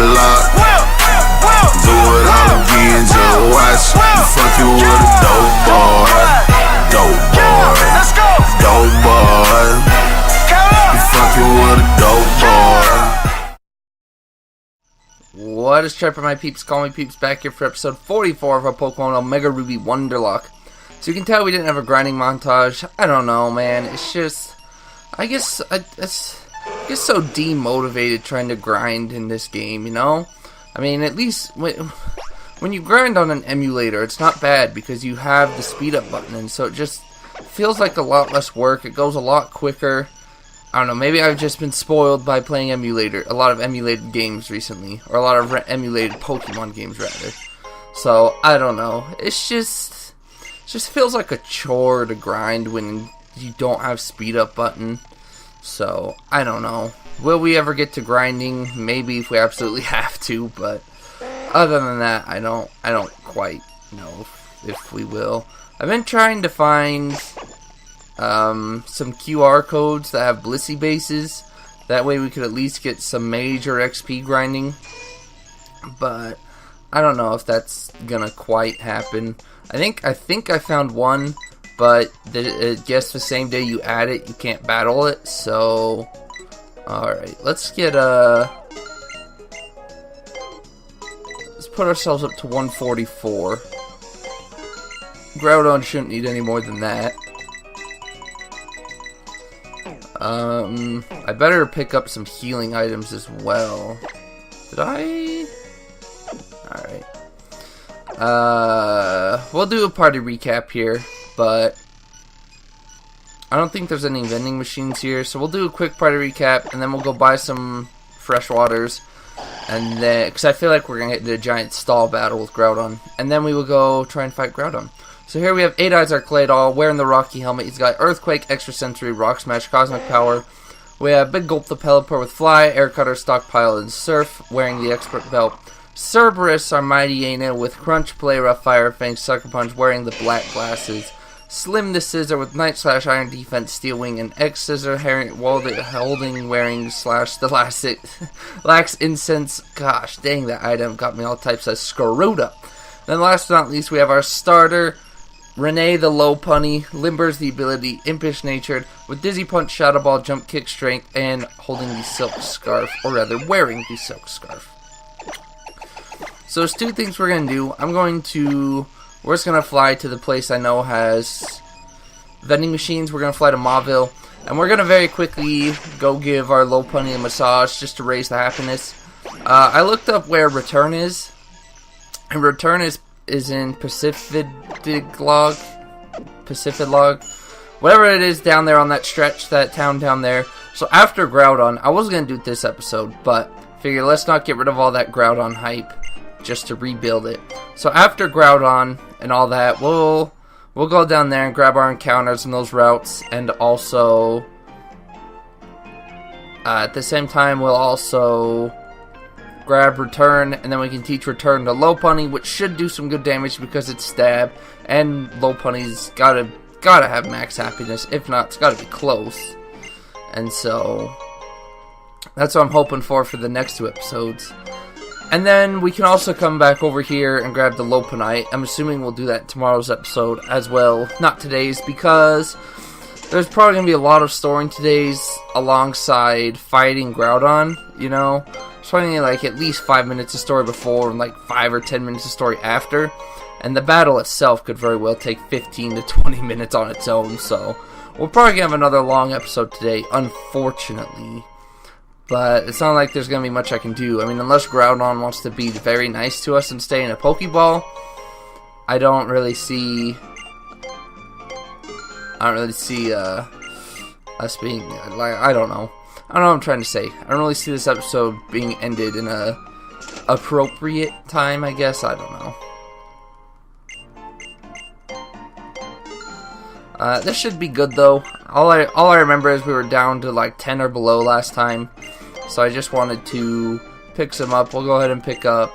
Wonderlocke. Do it all again, just watch. You fucking with a dope boy. Dope boy. Dope boy. You fucking with a dope boy. What is chirpin, my peeps? Call me Peeps, back here for episode 44 of our Pokemon Omega Ruby Wonderlocke. So you can tell we didn't have a grinding montage. I don't know, man. It's just, I guess so demotivated trying to grind in this game, you know? I mean, at least when you grind on an emulator, it's not bad because you have the speed up button, and so it just feels like a lot less work. It goes a lot quicker. I don't know, maybe I've just been spoiled by playing a lot of emulated games recently, or a lot of emulated Pokemon games rather. So, I don't know. It just feels like a chore to grind when you don't have speed up button. So, I don't know. Will we ever get to grinding? Maybe if we absolutely have to, but other than that, I don't quite know if we will. I've been trying to find some QR codes that have Blissey bases. That way we could at least get some major XP grinding. But I don't know if that's gonna quite happen. I think I found one, but I guess the same day you add it, you can't battle it. So, alright, let's get let's put ourselves up to 144. Groudon shouldn't need any more than that. I better pick up some healing items as well. Did I? Alright. We'll do a party recap here, but I don't think there's any vending machines here, so we'll do a quick party recap, and then we'll go buy some fresh waters, and then, because I feel like we're going to get into a giant stall battle with Groudon, and then we will go try and fight Groudon. So here we have 8 Eyes Arclaydol wearing the Rocky helmet. He's got Earthquake, Extrasensory, Rock Smash, Cosmic Power. We have Big Gulp the Pelipper with Fly, Air Cutter, Stockpile, and Surf, wearing the Expert Belt. Cerberus, our Mighty Aina with Crunch, Play Rough, Fire Fang, Sucker Punch, wearing the black glasses. Slim the Scissor with Night Slash, Iron Defense, Steel Wing, and X Scissor, holding, wearing Slash, the Lax Incense. Gosh, dang, that item got me all types of screwed up. Then last but not least, we have our starter, Renee the Low Punny, Limbers the ability, Impish Natured, with Dizzy Punch, Shadow Ball, Jump Kick, Strength, and holding the Silk Scarf, or rather wearing the Silk Scarf. So there's two things we're going to do. We're just going to fly to the place I know has vending machines. We're going to fly to Mauville, and we're going to very quickly go give our Low Punny a massage just to raise the happiness. I looked up where Return is, and Return is in Pacific-Log, whatever it is down there on that stretch, that town down there. So after Groudon, I was going to do it this episode, but figure let's not get rid of all that Groudon hype just to rebuild it. So after Groudon and all that, we'll go down there and grab our encounters in those routes, and also at the same time we'll also grab Return, and then we can teach Return to Lopunny, which should do some good damage because it's stab, and Lopunny's gotta have max happiness. If not, it's gotta be close. And so that's what I'm hoping for the next 2 episodes. And then we can also come back over here and grab the Lopunny. I'm assuming we'll do that in tomorrow's episode as well, not today's, because there's probably going to be a lot of story in today's alongside fighting Groudon, you know? There's probably like at least 5 minutes of story before and like 5 or 10 minutes of story after. And the battle itself could very well take 15 to 20 minutes on its own, so we're probably going to have another long episode today, unfortunately. But it's not like there's going to be much I can do. I mean, unless Groudon wants to be very nice to us and stay in a Pokeball, I don't really see us being, like, I don't know what I'm trying to say. I don't really see this episode being ended in a appropriate time, I guess. I don't know. This should be good though. All I remember is we were down to like 10 or below last time, so I just wanted to pick some up. We'll go ahead and pick up.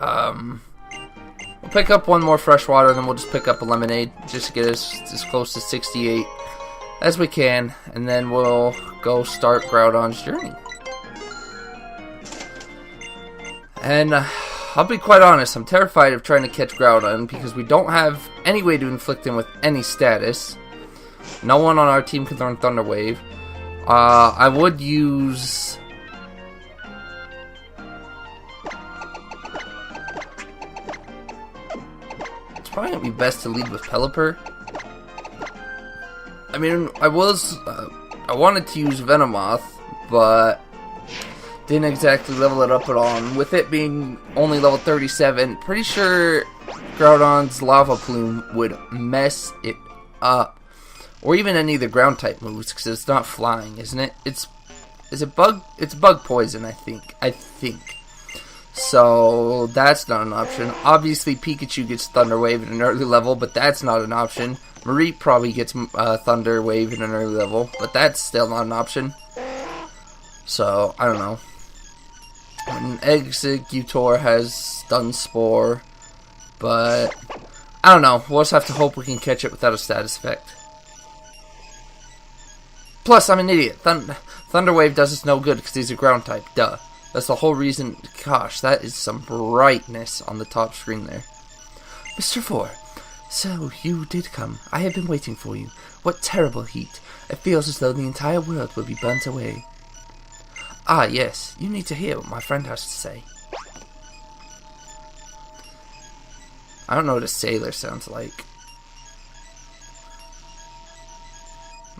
We'll pick up one more fresh water, then we'll just pick up a lemonade just to get us as close to 68 as we can, and then we'll go start Groudon's journey. And I'll be quite honest, I'm terrified of trying to catch Groudon because we don't have any way to inflict him with any status. No one on our team can learn Thunder Wave. I would use... It's probably going to be best to lead with Pelipper. I mean, I wanted to use Venomoth, but didn't exactly level it up at all. And with it being only level 37, pretty sure Groudon's Lava Plume would mess it up. Or even any of the ground type moves, because it's not flying, isn't it? It's bug poison, I think. So that's not an option. Obviously Pikachu gets Thunder Wave at an early level, but that's not an option. Marie probably gets Thunder Wave at an early level, but that's still not an option. So I don't know. And Exeggutor has Stun Spore, but I don't know. We'll just have to hope we can catch it without a status effect. Plus, I'm an idiot. Thunder Wave does us no good because he's a ground type. Duh. That's the whole reason. Gosh, that is some brightness on the top screen there. Mr. 4, so you did come. I have been waiting for you. What terrible heat. It feels as though the entire world will be burnt away. Ah, yes. You need to hear what my friend has to say. I don't know what a sailor sounds like.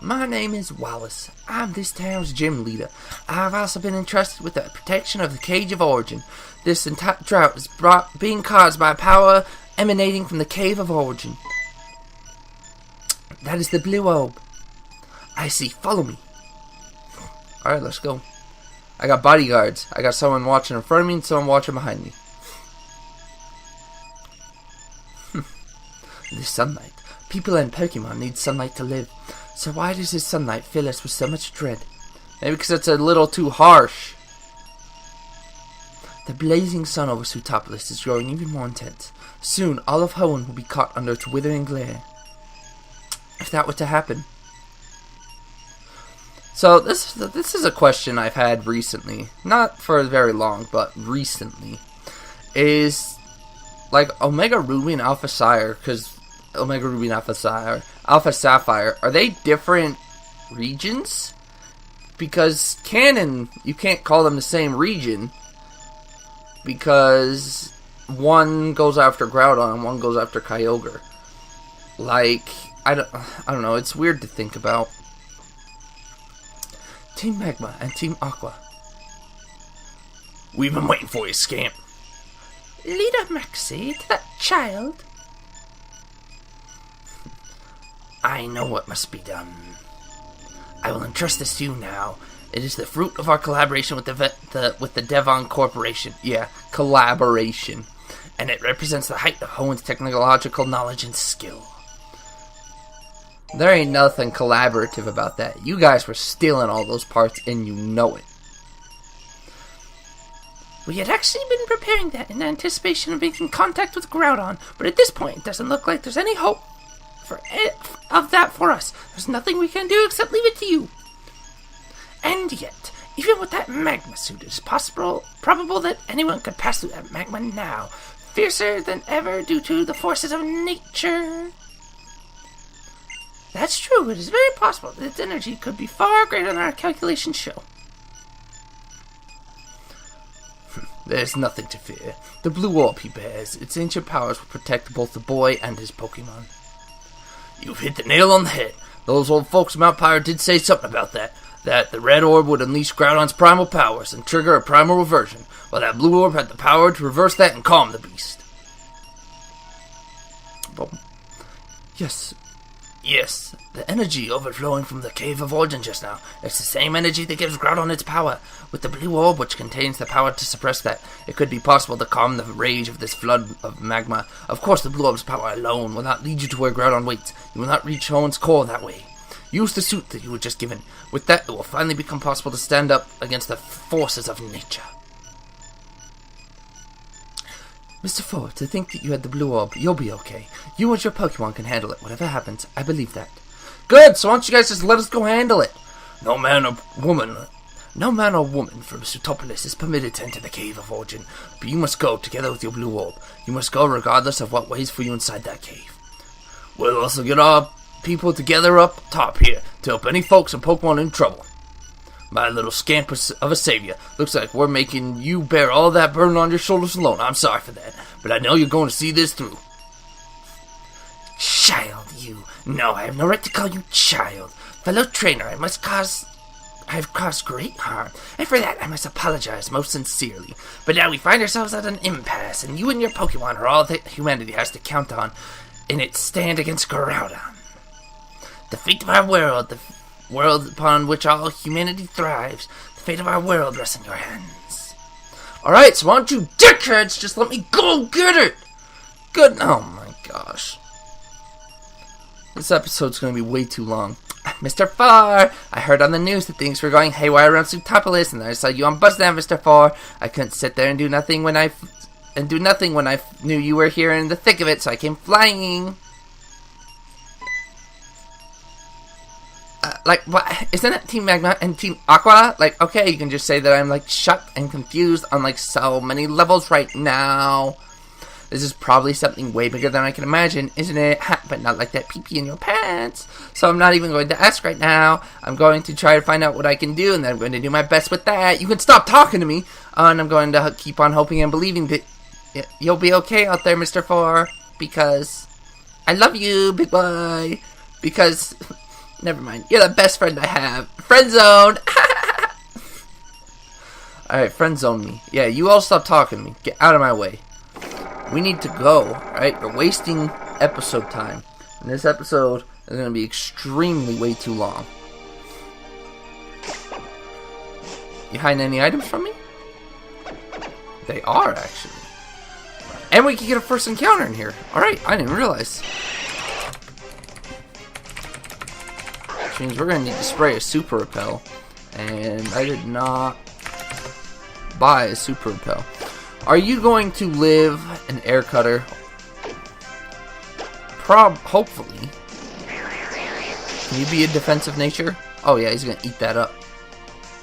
My name is Wallace. I'm this town's gym leader. I've also been entrusted with the protection of the Cage of Origin. This entire drought is being caused by power emanating from the Cave of Origin. That is the blue orb. I see. Follow me. Alright, let's go. I got bodyguards. I got someone watching in front of me and someone watching behind me. The sunlight. People and Pokemon need sunlight to live. So why does this sunlight fill us with so much dread? Maybe because it's a little too harsh. The blazing sun over Sootopolis is growing even more intense. Soon, all of Hoenn will be caught under its withering glare. If that were to happen. So, this is a question I've had recently. Not for very long, but recently. Is, like, Omega Ruby and Alpha Sapphire, because Omega Ruby and Alpha Sapphire, are they different regions? Because canon, you can't call them the same region, because one goes after Groudon and one goes after Kyogre. Like, I don't know, it's weird to think about. Team Magma and Team Aqua. We've been waiting for you, scamp. Leader Maxie, to that child. I know what must be done. I will entrust this to you now. It is the fruit of our collaboration with the Devon Corporation. Yeah, collaboration. And it represents the height of Hoenn's technological knowledge and skill. There ain't nothing collaborative about that. You guys were stealing all those parts and you know it. We had actually been preparing that in anticipation of making contact with Groudon, but at this point it doesn't look like there's any hope of that for us. There's nothing we can do except leave it to you. And yet, even with that magma suit, it is probable that anyone could pass through that magma now, fiercer than ever due to the forces of nature. That's true. It is very possible that its energy could be far greater than our calculations show. There's nothing to fear. The blue orb he bears, its ancient powers will protect both the boy and his Pokemon. You've hit the nail on the head. Those old folks from Mount Pyre did say something about that. That the red orb would unleash Groudon's primal powers and trigger a primal reversion, while that blue orb had the power to reverse that and calm the beast. Well, yes, the energy overflowing from the Cave of Origin just now. It's the same energy that gives Groudon its power. With the blue orb, which contains the power to suppress that, it could be possible to calm the rage of this flood of magma. Of course, the blue orb's power alone will not lead you to where Groudon waits. You will not reach Hoenn's core that way. Use the suit that you were just given. With that, it will finally become possible to stand up against the forces of nature. Mr. 4, to think that you had the blue orb, you'll be okay. You and your Pokemon can handle it, whatever happens. I believe that. Good, so why don't you guys just let us go handle it? No man or woman No man or woman from Sutopolis is permitted to enter the Cave of Origin, but you must go together with your blue orb. You must go regardless of what waits for you inside that cave. We'll also get our people together up top here to help any folks and Pokemon in trouble. My little scamp of a savior, looks like we're making you bear all that burden on your shoulders alone. I'm sorry for that, but I know you're going to see this through. Child, you. No, I have no right to call you child. Fellow trainer, I have caused great harm, and for that I must apologize most sincerely. But now we find ourselves at an impasse, and you and your Pokemon are all that humanity has to count on in its stand against Groudon. The fate of our world, the world upon which all humanity thrives, the fate of our world rests in your hands. Alright, so why don't you dickheads just let me go get it? Good. Oh my gosh. This episode's gonna be way too long. Mr. Farr, I heard on the news that things were going haywire around Sutopolis, and I saw you on Buzzdown, Mr. Farr. I couldn't sit there and do nothing when I knew you were here in the thick of it, so I came flying. Like, what? Isn't it Team Magma and Team Aqua? Like, okay, you can just say that I'm, like, shocked and confused on, like, so many levels right now. This is probably something way bigger than I can imagine, isn't it? Ha, but not like that pee-pee in your pants. So I'm not even going to ask right now. I'm going to try to find out what I can do, and then I'm going to do my best with that. You can stop talking to me. And I'm going to keep on hoping and believing that you'll be okay out there, Mr. Farr. Because I love you, big boy. Because... Never mind. You're the best friend I have. Friend zone. Alright, friend zone me. Yeah, you all stop talking to me. Get out of my way. We need to go, alright? We're wasting episode time. And this episode is going to be extremely way too long. You hiding any items from me? They are, actually. And we can get a first encounter in here. Alright, I didn't realize. Which means we're going to need to spray a super repel. And I did not buy a super repel. Are you going to live an air cutter? Hopefully. Can you be a defensive nature? Oh yeah, he's going to eat that up.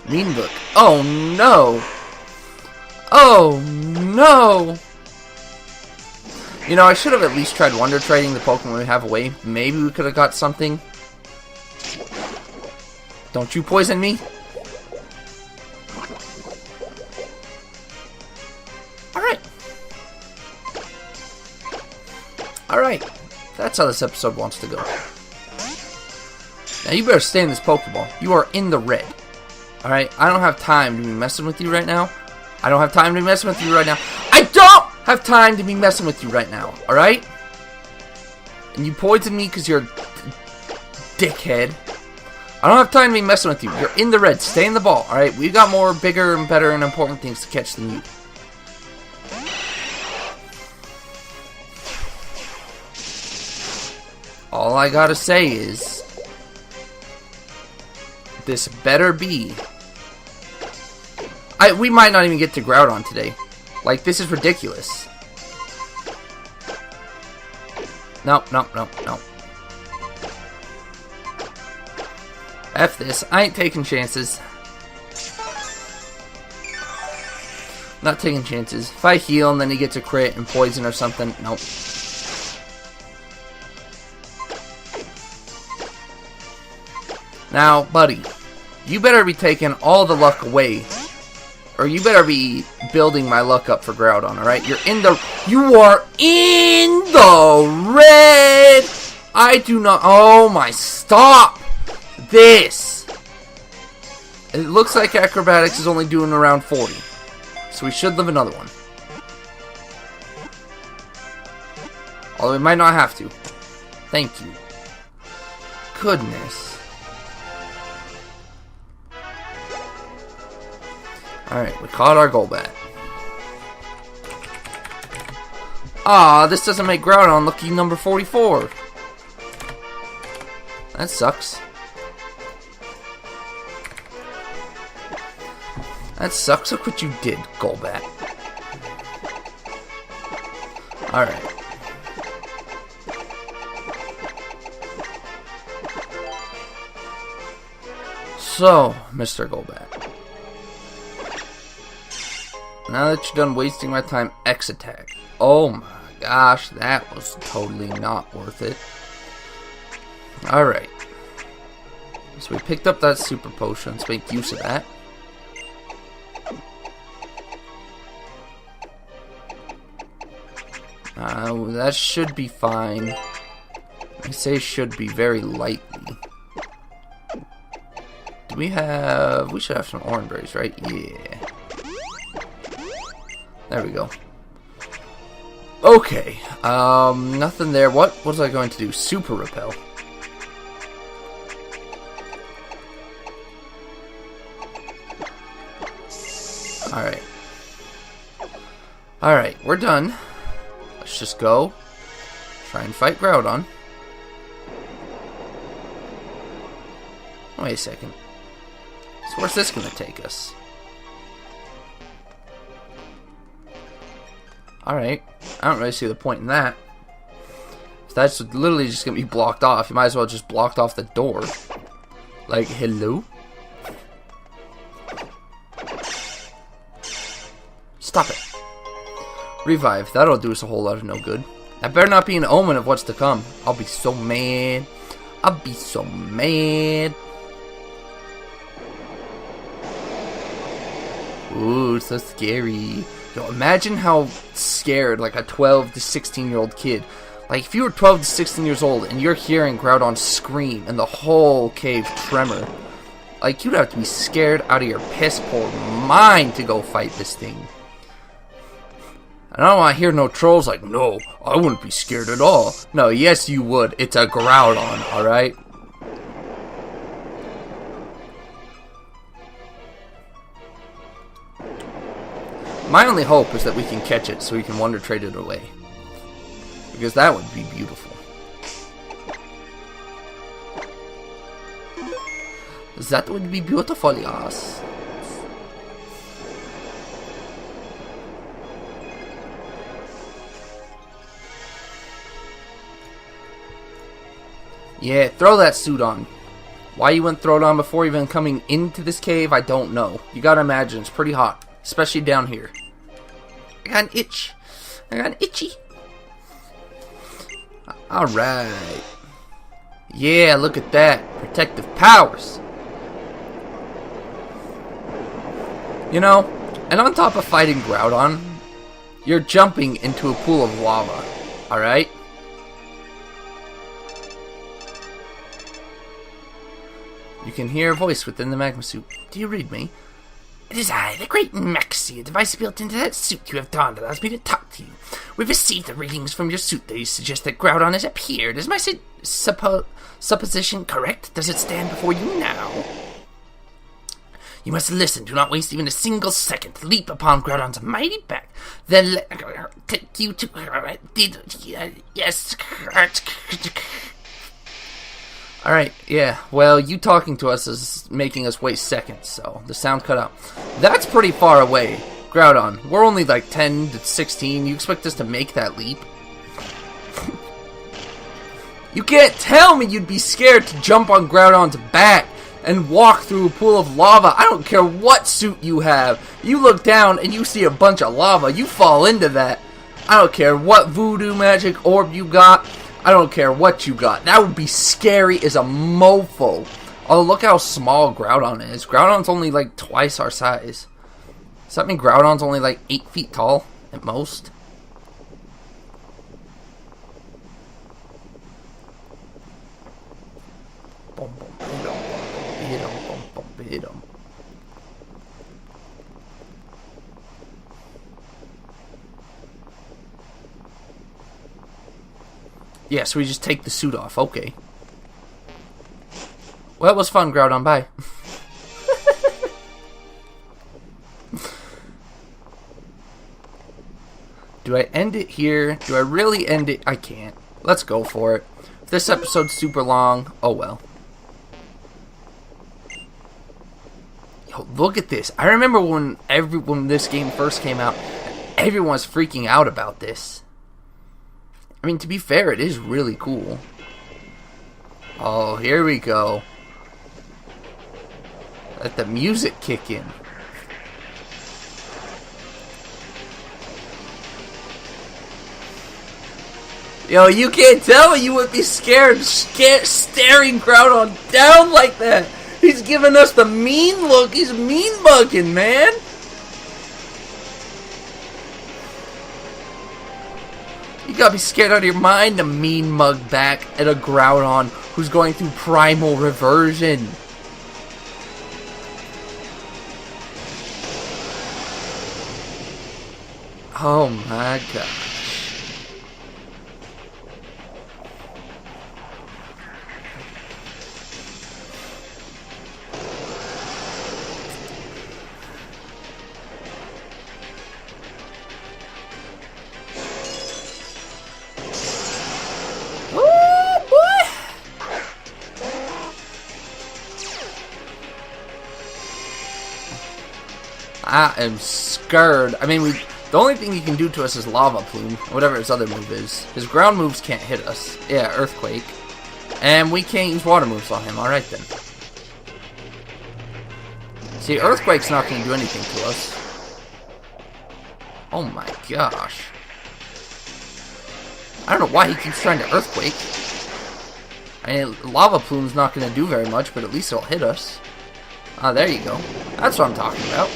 Mean Book. Oh no! Oh no! You know, I should have at least tried Wonder Trading the Pokemon we have away. Maybe we could have got something. Don't you poison me? Alright. Alright. That's how this episode wants to go. Now you better stay in this Pokeball. You are in the red. Alright? I don't have time to be messing with you right now. I don't have time to be messing with you right now. I don't have time to be messing with you right now. Alright? And you poisoned me because you're a dickhead. I don't have time to be messing with you. You're in the red. Stay in the ball, alright? We've got more bigger and better and important things to catch than you. All I gotta say is... this better be... we might not even get to Groudon today. Like, this is ridiculous. Nope, nope, nope, nope. F this. I ain't taking chances. Not taking chances. If I heal and then he gets a crit and poison or something, nope. Now, buddy, you better be taking all the luck away. Or you better be building my luck up for Groudon, alright? You are in the red! I do not... Oh my, stop! This! It looks like Acrobatics is only doing around 40. So we should live another one. Although we might not have to. Thank you. Goodness. Alright, we caught our Golbat. Ah, this doesn't make Groudon lucky number 44. That sucks. That sucks. Look what you did, Golbat. Alright. So, Mr. Golbat. Now that you're done wasting my time, X attack. Oh my gosh, that was totally not worth it. Alright. So we picked up that super potion. Let's make use of that. That should be fine. I say should be very lightly. Do we have... We should have some orange berries, right? Yeah. There we go. Okay. Nothing there. What was I going to do? Super repel. Alright. Alright, we're done. Let's just go. Try and fight Groudon. Wait a second. So where's this gonna take us? Alright. I don't really see the point in that. If that's literally just gonna be blocked off, you might as well just blocked off the door. Like, hello? Stop it. Revive. That'll do us a whole lot of no good. That better not be an omen of what's to come. I'll be so mad. I'll be so mad. Ooh, so scary. Yo, imagine how scared like a 12 to 16-year-old kid. Like if you were 12 to 16 years old and you're hearing Groudon scream and the whole cave tremor. Like you'd have to be scared out of your piss poor mind to go fight this thing. I don't want to hear no trolls like, no, I wouldn't be scared at all. No, yes you would. It's a Groudon, alright? My only hope is that we can catch it so we can Wonder Trade it away. Because that would be beautiful. That would be beautiful, yes. Yeah, throw that suit on. Why you wouldn't throw it on before even coming into this cave, I don't know. You gotta imagine, it's pretty hot. Especially down here. I got an itch. I got an itchy. Alright. Yeah, look at that. Protective powers. You know, and on top of fighting Groudon, you're jumping into a pool of lava. Alright? You can hear a voice within the magma suit. Do you read me? It is I, the great Maxi, a device built into that suit you have donned allows me to talk to you. We've received the readings from your suit. They suggest that Groudon has appeared. Is my supposition correct? Does it stand before you now? You must listen. Do not waste even a single second. Leap upon Groudon's mighty back. Then take you to... yes... Alright, yeah, well, you talking to us is making us waste seconds, so the sound cut out. That's pretty far away. Groudon, we're only like 10 to 16. You expect us to make that leap? You can't tell me you'd be scared to jump on Groudon's back and walk through a pool of lava. I don't care what suit you have. You look down and you see a bunch of lava. You fall into that. I don't care what voodoo magic orb you got. I don't care what you got. That would be scary as a mofo. Oh, look how small Groudon is. Groudon's only like twice our size. Does that mean Groudon's only like 8 feet tall at most? Yeah, so we just take the suit off. Okay. Well, it was fun, Groudon. Bye. Do I end it here? Do I really end it? I can't. Let's go for it. If this episode's super long, oh well. Yo, look at this. I remember when this game first came out, everyone was freaking out about this. I mean, to be fair, it is really cool. Oh, here we go. Let the music kick in. Yo, you can't tell me you would be scared staring Groudon down like that. He's giving us the mean look. He's mean mugging, man. You gotta be scared out of your mind to mean mug back at a Groudon who's going through primal reversion. Oh my god. I am scared. I mean, the only thing he can do to us is Lava Plume, whatever his other move is. His ground moves can't hit us. Yeah, Earthquake. And we can't use water moves on him. Alright then. See, Earthquake's not going to do anything to us. Oh my gosh. I don't know why he keeps trying to Earthquake. I mean, Lava Plume's not going to do very much, but at least it'll hit us. Ah, there you go. That's what I'm talking about.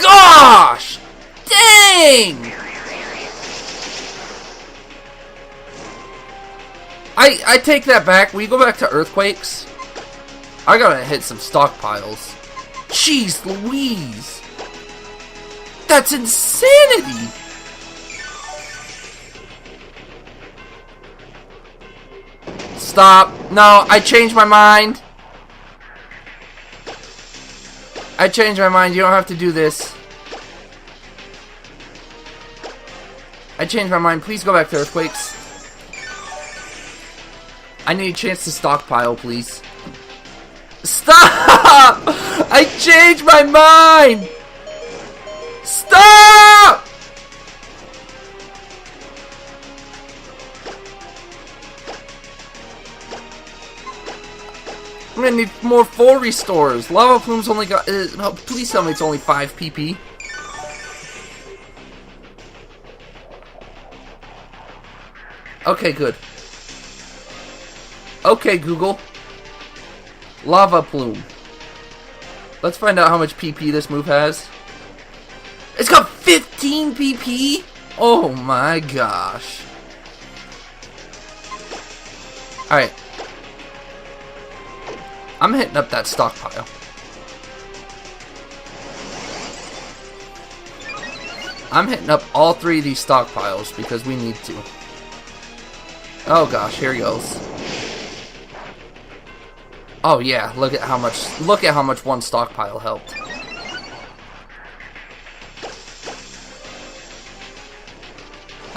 Gosh! Dang! I take that back. Will you go back to Earthquakes? I gotta hit some stockpiles. Jeez Louise! That's insanity! Stop. No, I changed my mind. I changed my mind. You don't have to do this. I changed my mind. Please go back to Earthquakes. I need a chance to stockpile, please. Stop! I changed my mind! Stop! I'm gonna need more full restores. Lava Plume's only got... please tell me it's only 5 PP. Okay, good. Okay, Google. Lava Plume. Let's find out how much PP this move has. It's got 15 PP? Oh my gosh. Alright. I'm hitting up that stockpile. I'm hitting up all 3 of these stockpiles because we need to. Oh gosh, here he goes. Oh yeah, look at how much one stockpile helped.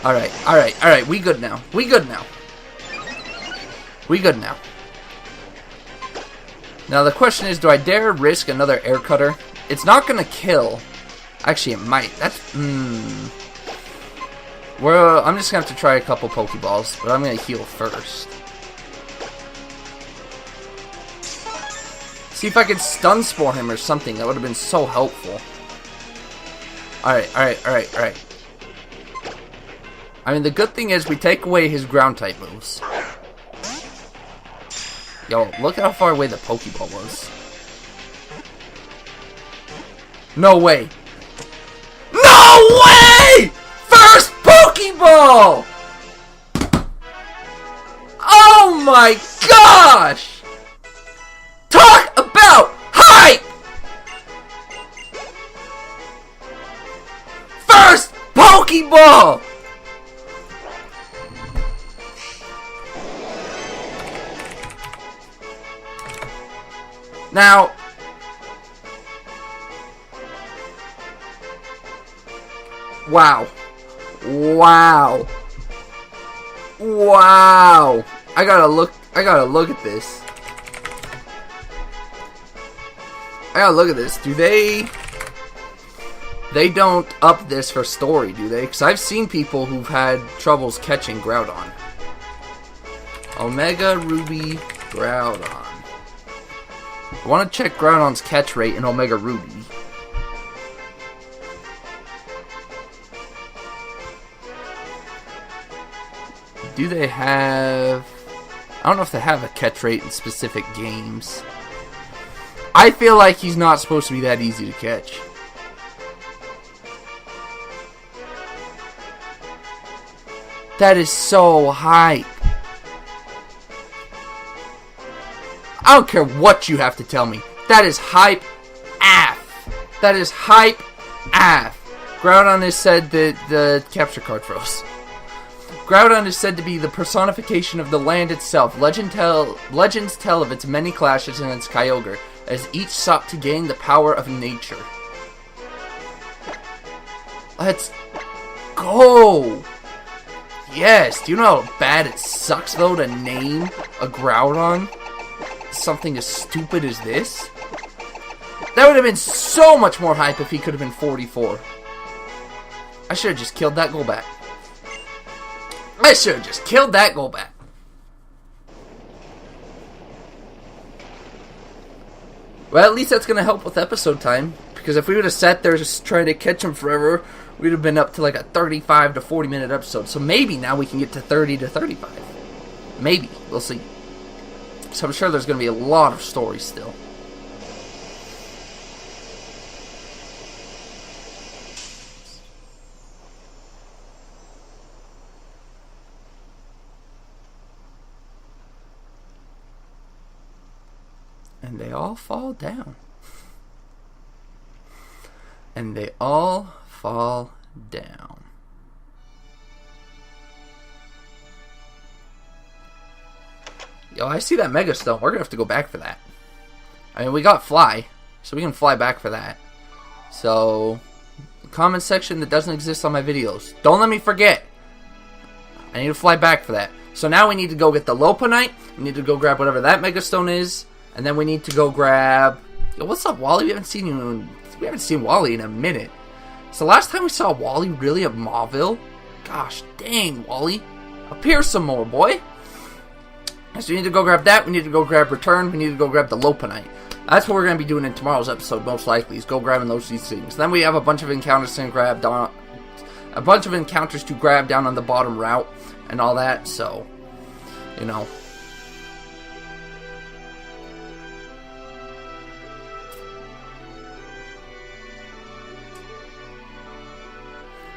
Alright, we good now. We good now. We good now. Now the question is, do I dare risk another air cutter? It's not gonna kill. Actually, it might. That's well, I'm just gonna have to try a couple Pokeballs, but I'm gonna heal first. See if I could stun spore him or something. That would have been so helpful. Alright. I mean, the good thing is we take away his ground type moves. Yo, look at how far away the Pokeball was. No way! No way! First Pokeball! Oh my gosh! Talk about hype! First Pokeball! Now, wow. I gotta look at this. Do they don't up this for story, do they? Because I've seen people who've had troubles catching Groudon. Omega Ruby Groudon. I want to check Groudon's catch rate in Omega Ruby. do they have... I don't know if they have a catch rate in specific games. I feel like he's not supposed to be that easy to catch. That is so hype. I don't care what you have to tell me. That is hype AF. That is hype AF. Groudon is said that the capture card froze. Groudon is said to be the personification of the land itself. Legends tell of its many clashes and its Kyogre, as each sought to gain the power of nature. Let's go! Yes, do you know how bad it sucks, though, to name a Groudon something as stupid as this? That would have been so much more hype if he could have been 44. I should have just killed that Golbat. I should have just killed that Golbat. Well, at least that's going to help with episode time. Because if we would have sat there just trying to catch him forever, we'd have been up to like a 35 to 40 minute episode. So maybe now we can get to 30 to 35. Maybe. We'll see. So I'm sure there's going to be a lot of stories still. And they all fall down. And they all fall down. Yo, I see that Mega Stone. We're going to have to go back for that. I mean, we got Fly, so we can fly back for that. So, comment section that doesn't exist on my videos. Don't let me forget. I need to fly back for that. So now we need to go get the Lopunite. We need to go grab whatever that Mega Stone is. And then we need to go grab... Yo, what's up, Wally? We haven't seen Wally in a minute. So last time we saw Wally really at Mauville? Gosh dang, Wally. Appear some more, boy. So we need to go grab that. We need to go grab Return. We need to go grab the Lopunite. That's what we're going to be doing in tomorrow's episode, most likely, is go grabbing these things. Then we have a bunch of encounters to grab down... A bunch of encounters to grab down on the bottom route and all that, so... You know...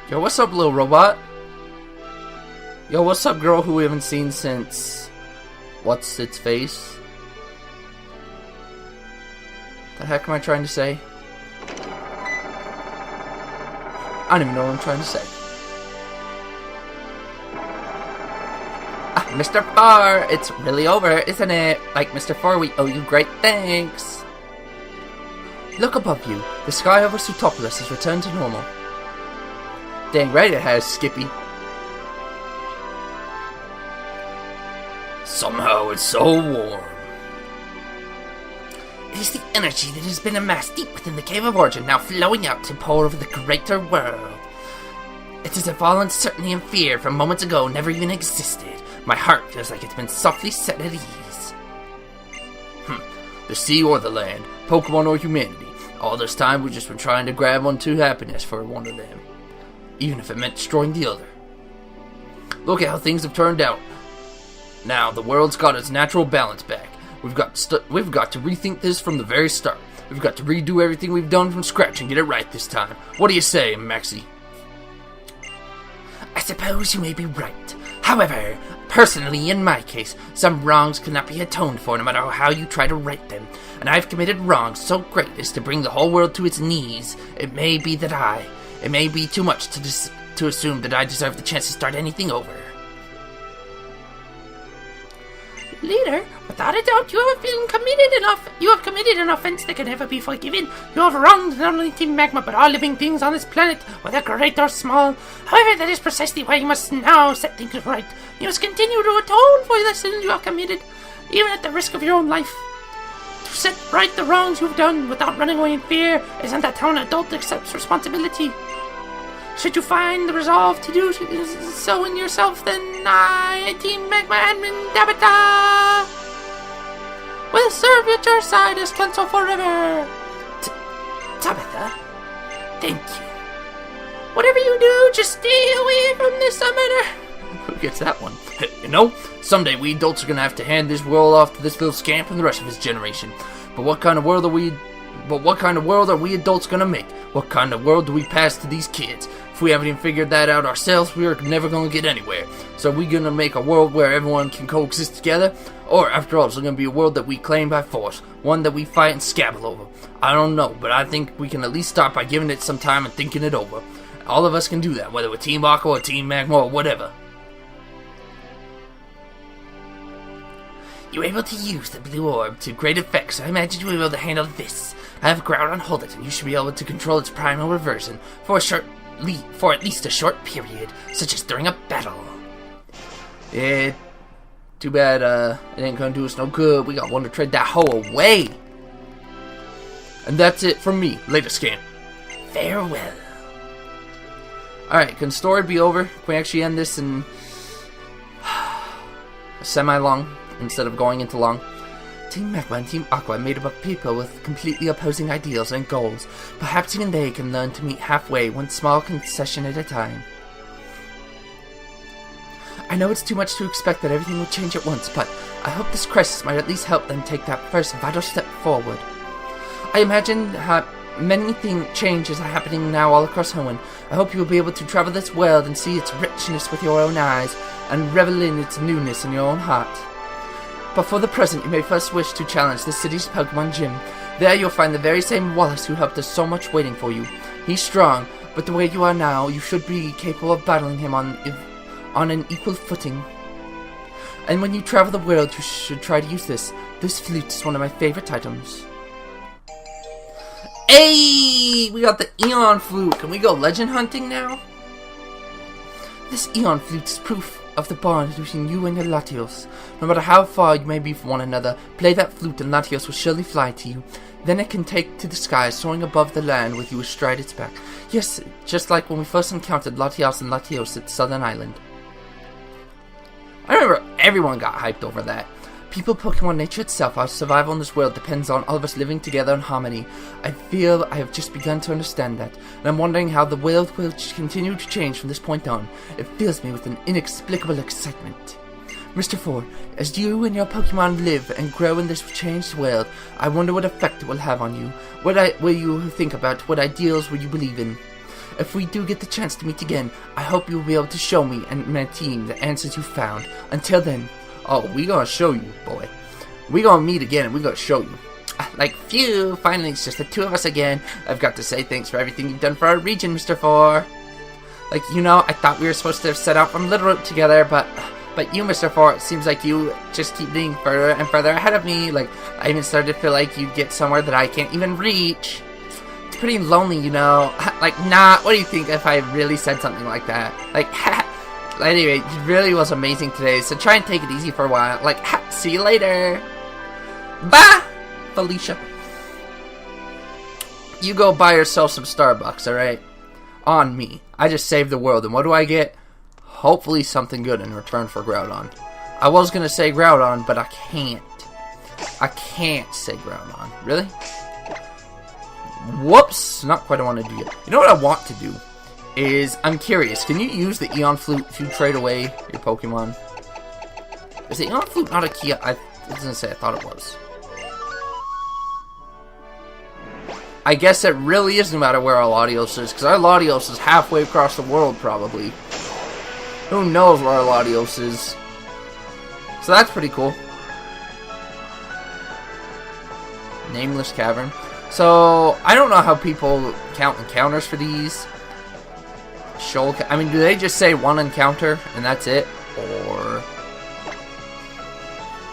Yo, what's up, little robot? Yo, what's up, girl who we haven't seen since... What's its face? The heck am I trying to say? I don't even know what I'm trying to say. Ah, Mr. Four, it's really over, isn't it? Like Mr. Four, we owe you great thanks. Look above you. The sky over Sutopolis has returned to normal. Dang right it has, Skippy. Somehow it's so warm. It is the energy that has been amassed deep within the Cave of Origin, now flowing out to pour over the greater world. It is as if all uncertainty and fear from moments ago never even existed. My heart feels like it's been softly set at ease. The sea or the land, Pokemon or humanity, all this time we've just been trying to grab onto happiness for one of them. Even if it meant destroying the other. Look at how things have turned out. Now, the world's got its natural balance back. We've got to rethink this from the very start. We've got to redo everything we've done from scratch and get it right this time. What do you say, Maxie? I suppose you may be right. However, personally, in my case, some wrongs cannot be atoned for no matter how you try to right them. And I've committed wrongs so great as to bring the whole world to its knees. It may be too much to assume that I deserve the chance to start anything over. Leader, without a doubt, you have committed an offense that can never be forgiven. You have wronged not only Team Magma, but all living things on this planet, whether great or small. However, that is precisely why you must now set things right. You must continue to atone for the sins you have committed, even at the risk of your own life. To set right the wrongs you've done without running away in fear isn't that how an adult accepts responsibility. Should you find the resolve to do so in yourself, then I, Team Magma Admin Dabata, will serve at your side as counsel forever. Tabitha, thank you. Whatever you do, just stay away from the summoner. Who gets that one? You know, someday we adults are gonna have to hand this world off to this little scamp and the rest of his generation. But what kind of world are we adults gonna make? What kind of world do we pass to these kids? If we haven't even figured that out ourselves, we're never gonna get anywhere. So are we gonna make a world where everyone can coexist together? Or, after all, it's gonna be a world that we claim by force, one that we fight and scabble over? I don't know, but I think we can at least start by giving it some time and thinking it over. All of us can do that, whether we're Team Aqua or Team Magma or whatever. You were able to use the blue orb to great effect, so I imagine you were able to handle this. I have Groudon hold it, and you should be able to control its primal reversion for at least a short period, such as during a battle. Yeah, too bad it ain't gonna do us no good. We got one to trade that hoe away. And that's it from me. Later, Scamp. Farewell. Alright, can story be over? Can we actually end this in semi-long instead of going into long? Team Magma and Team Aqua are made up of people with completely opposing ideals and goals. Perhaps even they can learn to meet halfway, one small concession at a time. I know it's too much to expect that everything will change at once, but I hope this crisis might at least help them take that first vital step forward. I imagine many changes are happening now all across Hoenn. I hope you will be able to travel this world and see its richness with your own eyes, and revel in its newness in your own heart. But for the present, you may first wish to challenge the city's Pokemon gym. There you'll find the very same Wallace who helped us so much waiting for you. He's strong, but the way you are now, you should be capable of battling him on an equal footing. And when you travel the world, you should try to use this. This flute is one of my favorite items. Hey! We got the Eon Flute. Can we go legend hunting now? This Eon Flute is proof of the bond between you and your Latios. No matter how far you may be from one another, play that flute and Latios will surely fly to you. Then it can take to the sky, soaring above the land with you astride its back. Yes, just like when we first encountered Latios and Latios at Southern Island. I remember everyone got hyped over that. People, Pokemon, nature itself, our survival in this world depends on all of us living together in harmony. I feel I have just begun to understand that, and I'm wondering how the world will continue to change from this point on. It fills me with an inexplicable excitement. Mr. 4, as you and your Pokemon live and grow in this changed world, I wonder what effect it will have on you. What will you think about? What ideals will you believe in? If we do get the chance to meet again, I hope you will be able to show me and my team the answers you found. Until then, oh, we gonna show you, boy. We gonna meet again and we gonna show you. Like, phew, finally it's just the two of us again. I've got to say thanks for everything you've done for our region, Mr. 4. Like, you know, I thought we were supposed to have set out from Little Root together, but you, Mr. 4, it seems like you just keep being further and further ahead of me. Like, I even started to feel like you'd get somewhere that I can't even reach. It's pretty lonely, you know. Like, nah, what do you think if I really said something like that? Like, anyway, it really was amazing today, so try and take it easy for a while. Like, see you later. Bye, Felicia. You go buy yourself some Starbucks, alright? On me. I just saved the world, and what do I get? Hopefully something good in return for Groudon. I was gonna say Groudon, but I can't. I can't say Groudon. Really? Whoops. Not quite what I want to do yet. You know what I want to do? Is, I'm curious, can you use the Eon Flute if you trade away your Pokemon? Is the Eon Flute not a key? I was gonna say, I thought it was. I guess it really is no matter where our Latios is, because our Latios is halfway across the world, probably. Who knows where our Latios is? So that's pretty cool. Nameless Cavern. So, I don't know how people count encounters for these. I mean, do they just say one encounter and that's it?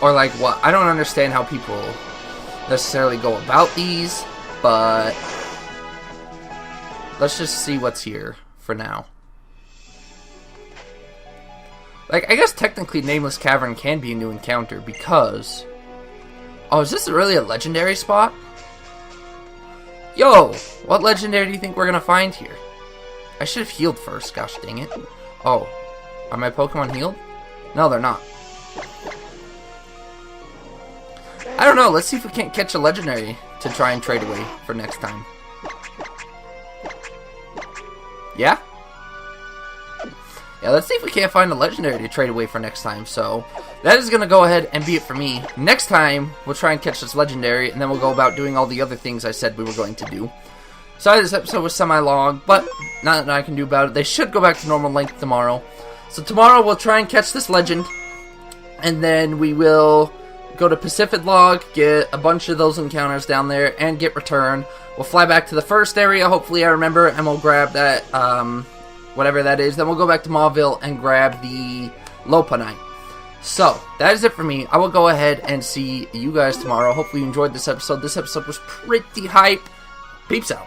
Or like what? I don't understand how people necessarily go about these, but let's just see what's here for now. Like, I guess technically Nameless Cavern can be a new encounter because... Oh, is this really a legendary spot? Yo! What legendary do you think we're gonna find here? I should have healed first, gosh dang it. Oh, are my Pokemon healed? No, they're not. I don't know, let's see if we can't catch a legendary to try and trade away for next time. yeah, let's see if we can't find a legendary to trade away for next time. So that is going to go ahead and be it for me. Next time, we'll try and catch this legendary, and then we'll go about doing all the other things I said we were going to do. Sorry this episode was semi-long, but nothing I can do about it. They should go back to normal length tomorrow. So tomorrow we'll try and catch this legend, and then we will go to Pacific Log, get a bunch of those encounters down there, and get return. We'll fly back to the first area, hopefully I remember, and we'll grab that, whatever that is. Then we'll go back to Mauville and grab the Lopunite. So, that is it for me. I will go ahead and see you guys tomorrow. Hopefully you enjoyed this episode. This episode was pretty hype. Peeps out.